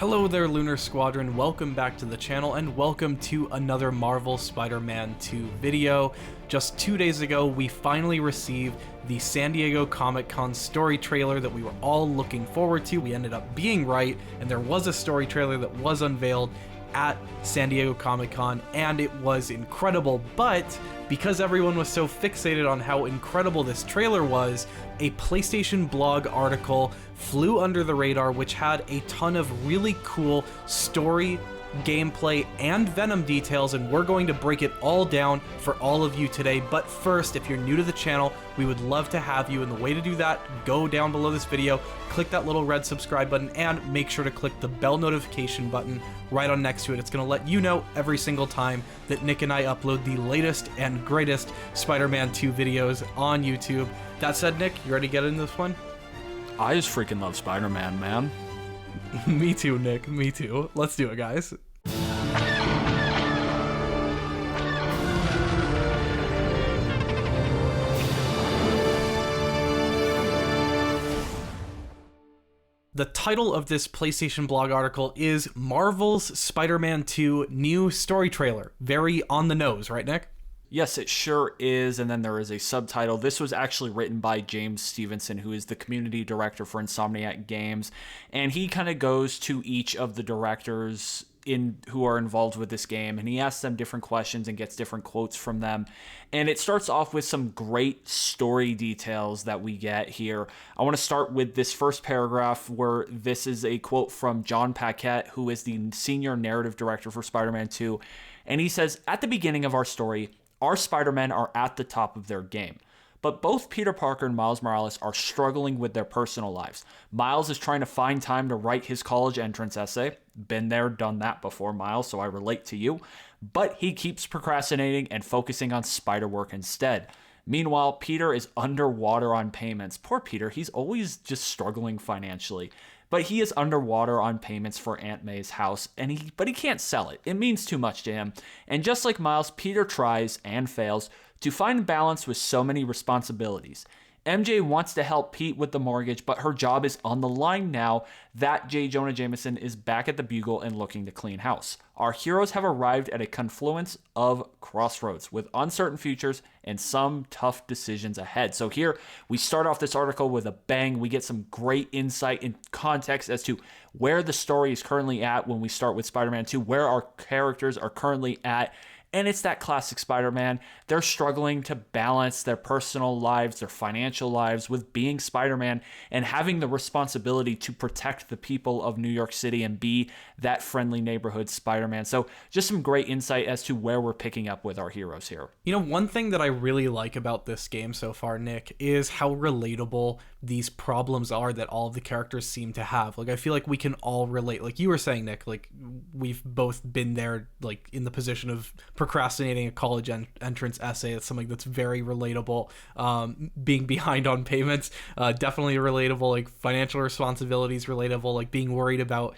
Hello there, Lunar Squadron. Welcome back to the channel and welcome to another Marvel Spider-Man 2 video. Just 2 days ago, we finally received the San Diego Comic-Con story trailer that we were all looking forward to. We ended up being right, and there was a story trailer that was unveiled at San Diego Comic-Con, and it was incredible. But because everyone was so fixated on how incredible this trailer was, a PlayStation blog article flew under the radar which had a ton of really cool story, gameplay, and Venom details, and we're going to break it all down for all of you today. But first, if you're new to the channel, we would love to have you, and the way to do that, go down below this video, click that little red subscribe button, and make sure to click the bell notification button right on next to it. It's going to let you know every single time that Nick and I upload the latest and greatest Spider-Man 2 videos on YouTube. That said, Nick, you ready to get into this one? I just freaking love Spider-Man, man. Me too, Nick. Me too. Let's do it, guys. The title of this PlayStation blog article is Marvel's Spider-Man 2 New Story Trailer. Very on the nose, right, Nick? Yes, it sure is, and then there is a subtitle. This was actually written by James Stevenson, who is the community director for Insomniac Games, and he kind of goes to each of the directors who are involved with this game, and he asks them different questions and gets different quotes from them. And it starts off with some great story details that we get here. I want to start with this first paragraph where this is a quote from John Paquette, who is the senior narrative director for Spider-Man 2, and he says, "At the beginning of our story, our Spider-Men are at the top of their game. But both Peter Parker and Miles Morales are struggling with their personal lives. Miles is trying to find time to write his college entrance essay. Been there, done that before, Miles, so I relate to you. But he keeps procrastinating and focusing on spider work instead. Meanwhile, Peter is underwater on payments. Poor Peter, he's always just struggling financially. But he is underwater on payments for Aunt May's house, but he can't sell it. It means too much to him. And just like Miles, Peter tries and fails to find balance with so many responsibilities. MJ wants to help Pete with the mortgage, but her job is on the line now that J. Jonah Jameson is back at the Bugle and looking to clean house. Our heroes have arrived at a confluence of crossroads with uncertain futures and some tough decisions ahead." So here we start off this article with a bang. We get some great insight and context as to where the story is currently at when we start with Spider-Man 2, where our characters are currently at. And it's that classic Spider-Man. They're struggling to balance their personal lives, their financial lives with being Spider-Man and having the responsibility to protect the people of New York City and be that friendly neighborhood Spider-Man. So just some great insight as to where we're picking up with our heroes here. You know, one thing that I really like about this game so far, Nick, is how relatable these problems are that all of the characters seem to have. Like, I feel like we can all relate. Like you were saying, Nick, like we've both been there, like in the position of procrastinating a college entrance essay. It's something that's very relatable. Being behind on payments, definitely relatable. Like financial responsibilities, relatable. Like being worried about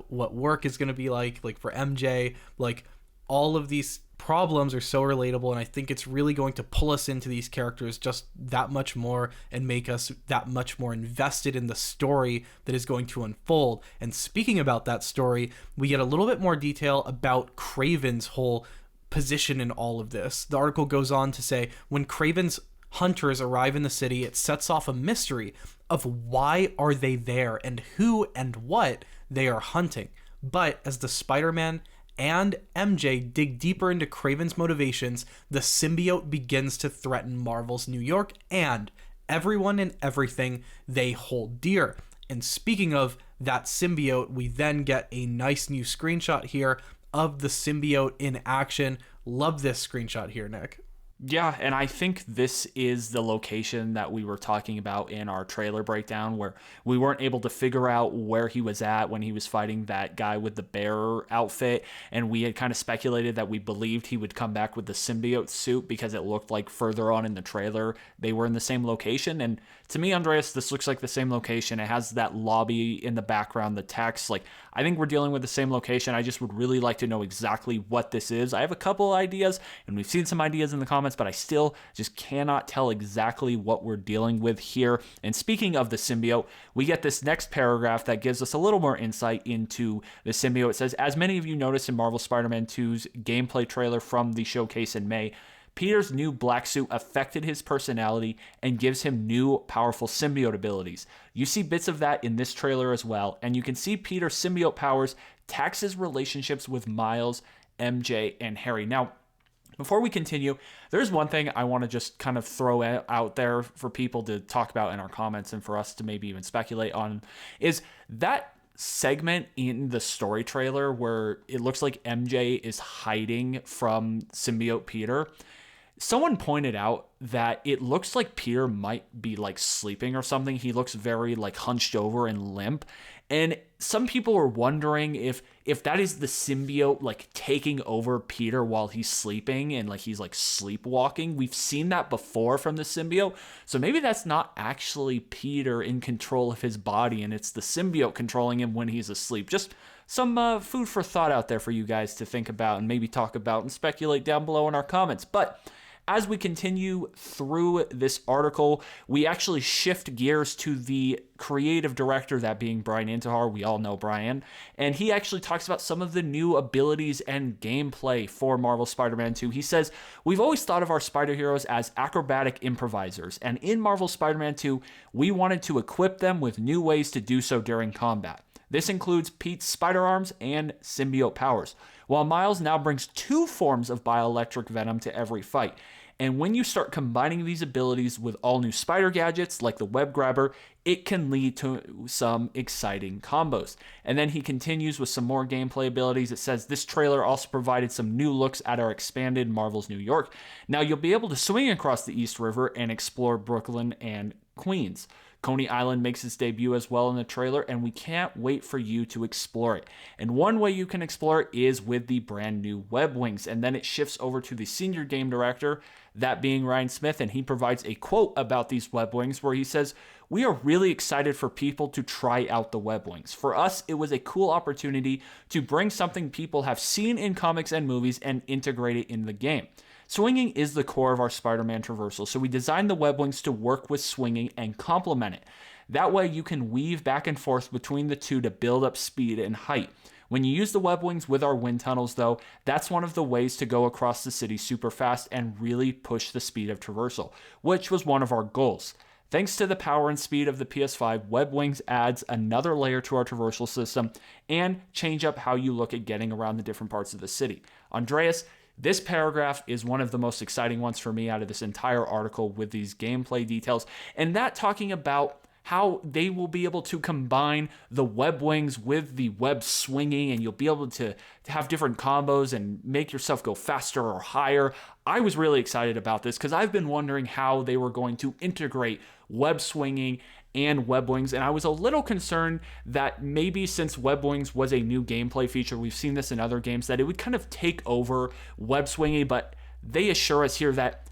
what work is going to be like for MJ. Like all of these problems are so relatable, and I think it's really going to pull us into these characters just that much more and make us that much more invested in the story that is going to unfold. And speaking about that story, we get a little bit more detail about Kraven's whole position in all of this. The article goes on to say, when Kraven's hunters arrive in the city, it sets off a mystery of why are they there and who and what they are hunting. But as the Spider-Man and MJ dig deeper into Kraven's motivations, the symbiote begins to threaten Marvel's New York and everyone and everything they hold dear. And speaking of that symbiote, we then get a nice new screenshot here of the symbiote in action. Love this screenshot here, Nick. Yeah, and I think this is the location that we were talking about in our trailer breakdown, where we weren't able to figure out where he was at when he was fighting that guy with the bear outfit, and we had kind of speculated that we believed he would come back with the symbiote suit because it looked like further on in the trailer they were in the same location. And to me, Andreas, this looks like the same location. It has that lobby in the background, the text. Like, I think we're dealing with the same location. I just would really like to know exactly what this is. I have a couple ideas, and we've seen some ideas in the comments, but I still just cannot tell exactly what we're dealing with here. And speaking of the symbiote, we get this next paragraph that gives us a little more insight into the symbiote. It says, as many of you noticed in Marvel Spider-Man 2's gameplay trailer from the showcase in May, Peter's new black suit affected his personality and gives him new powerful symbiote abilities. You see bits of that in this trailer as well, and you can see Peter's symbiote powers tax his relationships with Miles, MJ, and Harry. Now, before we continue, there's one thing I want to just kind of throw out there for people to talk about in our comments and for us to maybe even speculate on, is that segment in the story trailer where it looks like MJ is hiding from symbiote Peter. Someone pointed out that it looks like Peter might be like sleeping or something. He looks very like hunched over and limp. And some people are wondering if that is the symbiote like taking over Peter while he's sleeping and like he's like sleepwalking. We've seen that before from the symbiote. So maybe that's not actually Peter in control of his body and it's the symbiote controlling him when he's asleep. Just some food for thought out there for you guys to think about and maybe talk about and speculate down below in our comments. But as we continue through this article, we actually shift gears to the creative director, that being Brian Intihar. We all know Brian. And he actually talks about some of the new abilities and gameplay for Marvel Spider-Man 2. He says, we've always thought of our spider heroes as acrobatic improvisers. And in Marvel Spider-Man 2, we wanted to equip them with new ways to do so during combat. This includes Pete's spider arms and symbiote powers, while Miles now brings 2 forms of bioelectric venom to every fight. And when you start combining these abilities with all new spider gadgets like the web grabber, it can lead to some exciting combos. And then he continues with some more gameplay abilities. It says this trailer also provided some new looks at our expanded Marvel's New York. Now you'll be able to swing across the East River and explore Brooklyn and Queens. Coney Island makes its debut as well in the trailer, and we can't wait for you to explore it. And one way you can explore it is with the brand new web wings. And then it shifts over to the senior game director, that being Ryan Smith, and he provides a quote about these web wings where he says, we are really excited for people to try out the web wings. For us, it was a cool opportunity to bring something people have seen in comics and movies and integrate it in the game. Swinging is the core of our Spider-Man traversal, so we designed the web wings to work with swinging and complement it. That way you can weave back and forth between the two to build up speed and height. When you use the web wings with our wind tunnels though, that's one of the ways to go across the city super fast and really push the speed of traversal, which was one of our goals. Thanks to the power and speed of the PS5, Web Wings adds another layer to our traversal system and change up how you look at getting around the different parts of the city. Andreas, this paragraph is one of the most exciting ones for me out of this entire article with these gameplay details, and that talking about how they will be able to combine the web wings with the web swinging, and you'll be able to have different combos and make yourself go faster or higher. I was really excited about this because I've been wondering how they were going to integrate web swinging and web wings, and I was a little concerned that maybe since web wings was a new gameplay feature, we've seen this in other games, that it would kind of take over web swinging, but they assure us here that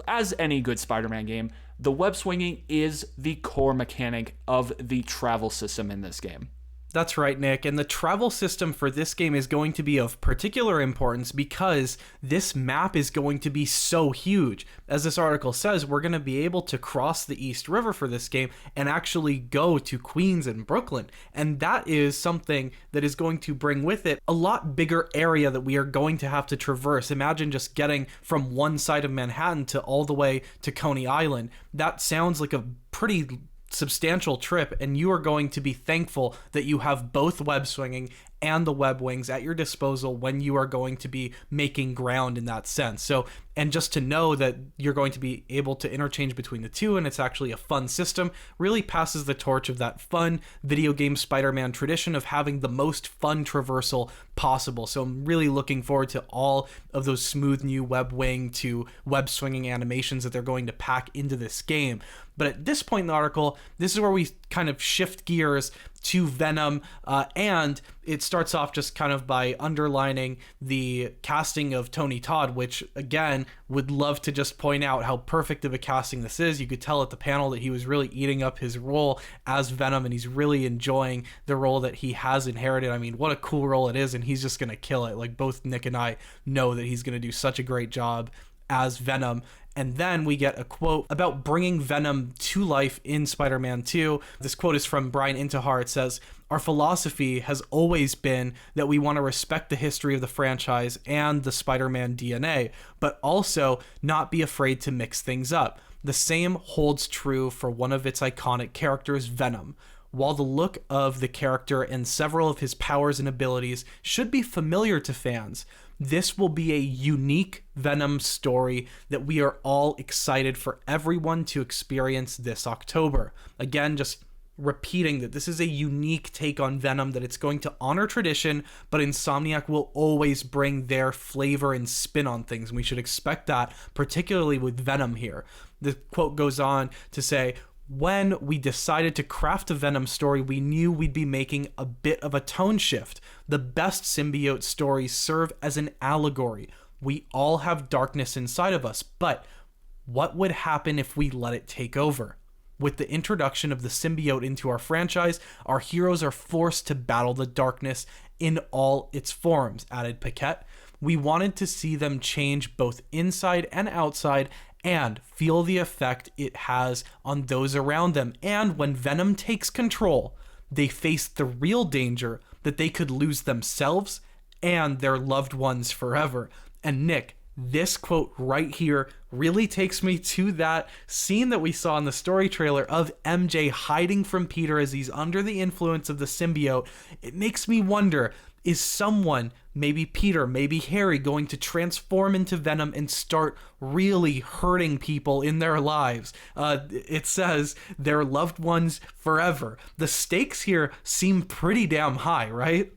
as any good Spider-Man game, the web swinging is the core mechanic of the travel system in this game. That's right, Nick, and the travel system for this game is going to be of particular importance because this map is going to be so huge. As this article says, we're going to be able to cross the East River for this game and actually go to Queens and Brooklyn, and that is something that is going to bring with it a lot bigger area that we are going to have to traverse. Imagine just getting from one side of Manhattan to all the way to Coney Island. That sounds like a pretty substantial trip, and you are going to be thankful that you have both web swinging and the web wings at your disposal when you are going to be making ground in that sense. So, and just to know that you're going to be able to interchange between the two and it's actually a fun system really passes the torch of that fun video game Spider-Man tradition of having the most fun traversal possible. So I'm really looking forward to all of those smooth new web wing to web swinging animations that they're going to pack into this game. But at this point in the article, this is where we kind of shift gears to Venom, and it starts off just kind of by underlining the casting of Tony Todd, which again would love to just point out how perfect of a casting this is. You could tell at the panel that he was really eating up his role as Venom, and he's really enjoying the role that he has inherited. I mean, what a cool role it is, and he's just gonna kill it. Like, both Nick and I know that he's gonna do such a great job as Venom. And then we get a quote about bringing Venom to life in Spider-Man 2. This quote is from Brian Intihar. It says, "Our philosophy has always been that we want to respect the history of the franchise and the Spider-Man DNA, but also not be afraid to mix things up. The same holds true for one of its iconic characters, Venom. While the look of the character and several of his powers and abilities should be familiar to fans, this will be a unique Venom story that we are all excited for everyone to experience this October." Again, just repeating that this is a unique take on Venom, that it's going to honor tradition, but Insomniac will always bring their flavor and spin on things, and we should expect that, particularly with Venom here. The quote goes on to say, "When we decided to craft a Venom story, we knew we'd be making a bit of a tone shift. The best symbiote stories serve as an allegory. We all have darkness inside of us, but what would happen if we let it take over? With the introduction of the symbiote into our franchise, our heroes are forced to battle the darkness in all its forms," added Paquette. "We wanted to see them change both inside and outside and feel the effect it has on those around them. And when Venom takes control, they face the real danger that they could lose themselves and their loved ones forever." And Nick, this quote right here really takes me to that scene that we saw in the story trailer of MJ hiding from Peter as he's under the influence of the symbiote. It makes me wonder, is someone, maybe Peter, maybe Harry, going to transform into Venom and start really hurting people in their lives? It says their loved ones forever. The stakes here seem pretty damn high, right?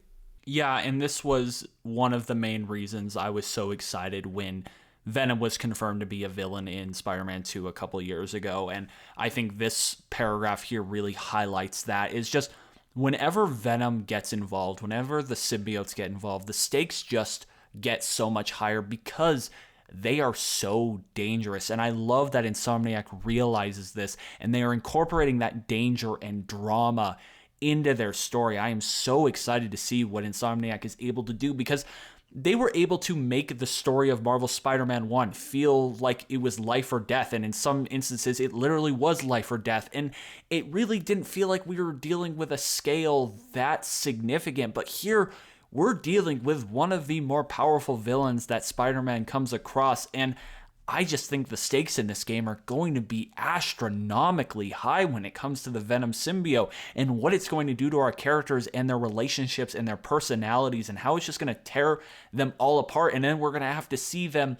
Yeah, and this was one of the main reasons I was so excited when Venom was confirmed to be a villain in Spider-Man 2 a couple years ago. And I think this paragraph here really highlights that. Is just whenever Venom gets involved, whenever the symbiotes get involved, the stakes just get so much higher because they are so dangerous. And I love that Insomniac realizes this, and they are incorporating that danger and drama into their story. I am so excited to see what Insomniac is able to do, because they were able to make the story of Marvel's Spider-Man 1 feel like it was life or death, and in some instances it literally was life or death, and it really didn't feel like we were dealing with a scale that significant. But here we're dealing with one of the more powerful villains that Spider-Man comes across, and I just think the stakes in this game are going to be astronomically high when it comes to the Venom symbiote and what it's going to do to our characters and their relationships and their personalities, and how it's just going to tear them all apart. And then we're going to have to see them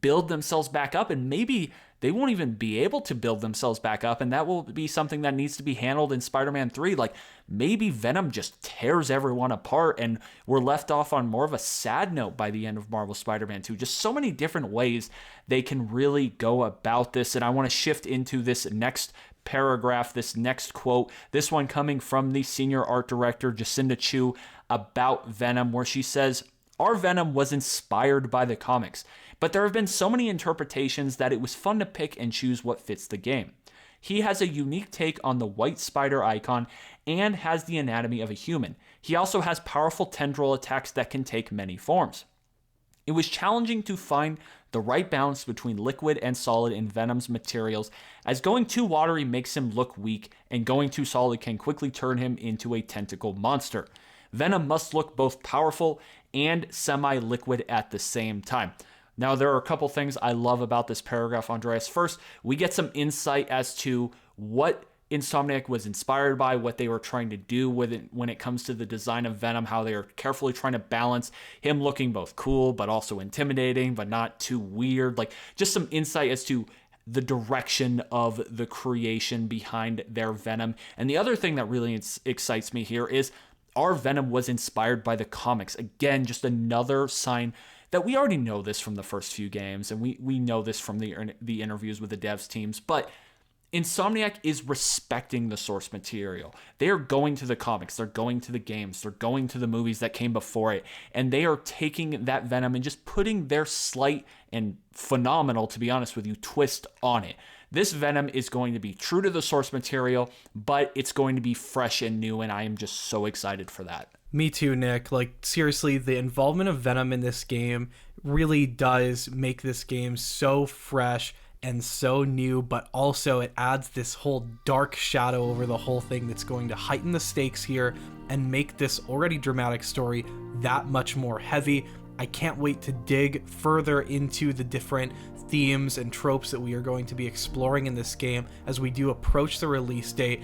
build themselves back up, and maybe they won't even be able to build themselves back up, and that will be something that needs to be handled in Spider-Man 3. Like, maybe Venom just tears everyone apart and we're left off on more of a sad note by the end of Marvel Spider-Man 2. Just so many different ways they can really go about this. And I want to shift into this next paragraph, this next quote, this one coming from the senior art director, Jacinda Chu, about Venom, where she says, "Our Venom was inspired by the comics, but there have been so many interpretations that it was fun to pick and choose what fits the game. He has a unique take on the white spider icon and has the anatomy of a human. He also has powerful tendril attacks that can take many forms. It was challenging to find the right balance between liquid and solid in Venom's materials, as going too watery makes him look weak, and going too solid can quickly turn him into a tentacle monster. Venom must look both powerful and semi-liquid at the same time." Now, there are a couple things I love about this paragraph, Andreas. First, we get some insight as to what Insomniac was inspired by, what they were trying to do with it when it comes to the design of Venom, how they are carefully trying to balance him looking both cool but also intimidating but not too weird. Like, just some insight as to the direction of the creation behind their Venom. And the other thing that really excites me here is our Venom was inspired by the comics. Again, just another sign that we already know this from the first few games, and we know this from the interviews with the devs teams, but Insomniac is respecting the source material. They are going to the comics, they're going to the games, they're going to the movies that came before it, and they are taking that Venom and just putting their slight and phenomenal, to be honest with you, twist on it. This Venom is going to be true to the source material, but it's going to be fresh and new, and I am just so excited for that. Me too, Nick. Like, seriously, the involvement of Venom in this game really does make this game so fresh and so new, but also it adds this whole dark shadow over the whole thing that's going to heighten the stakes here and make this already dramatic story that much more heavy. I can't wait to dig further into the different themes and tropes that we are going to be exploring in this game as we do approach the release date.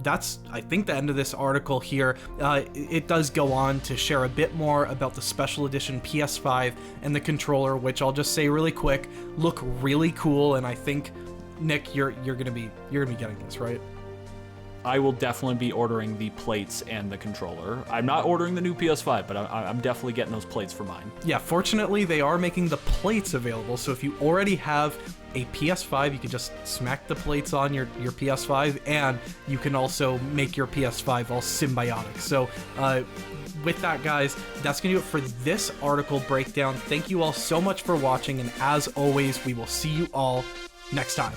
That's, I think, the end of this article here. It does go on to share a bit more about the special edition PS5 and the controller, which I'll just say really quick, look really cool, and I think, Nick, you're gonna be getting this, right? I will definitely be ordering the plates and the controller. I'm not ordering the new PS5, but I'm definitely getting those plates for mine. Yeah, fortunately, they are making the plates available, so if you already have a PS5, you can just smack the plates on your PS5, and you can also make your PS5 all symbiotic. So, with that, guys, that's going to do it for this article breakdown. Thank you all so much for watching, and as always, we will see you all next time.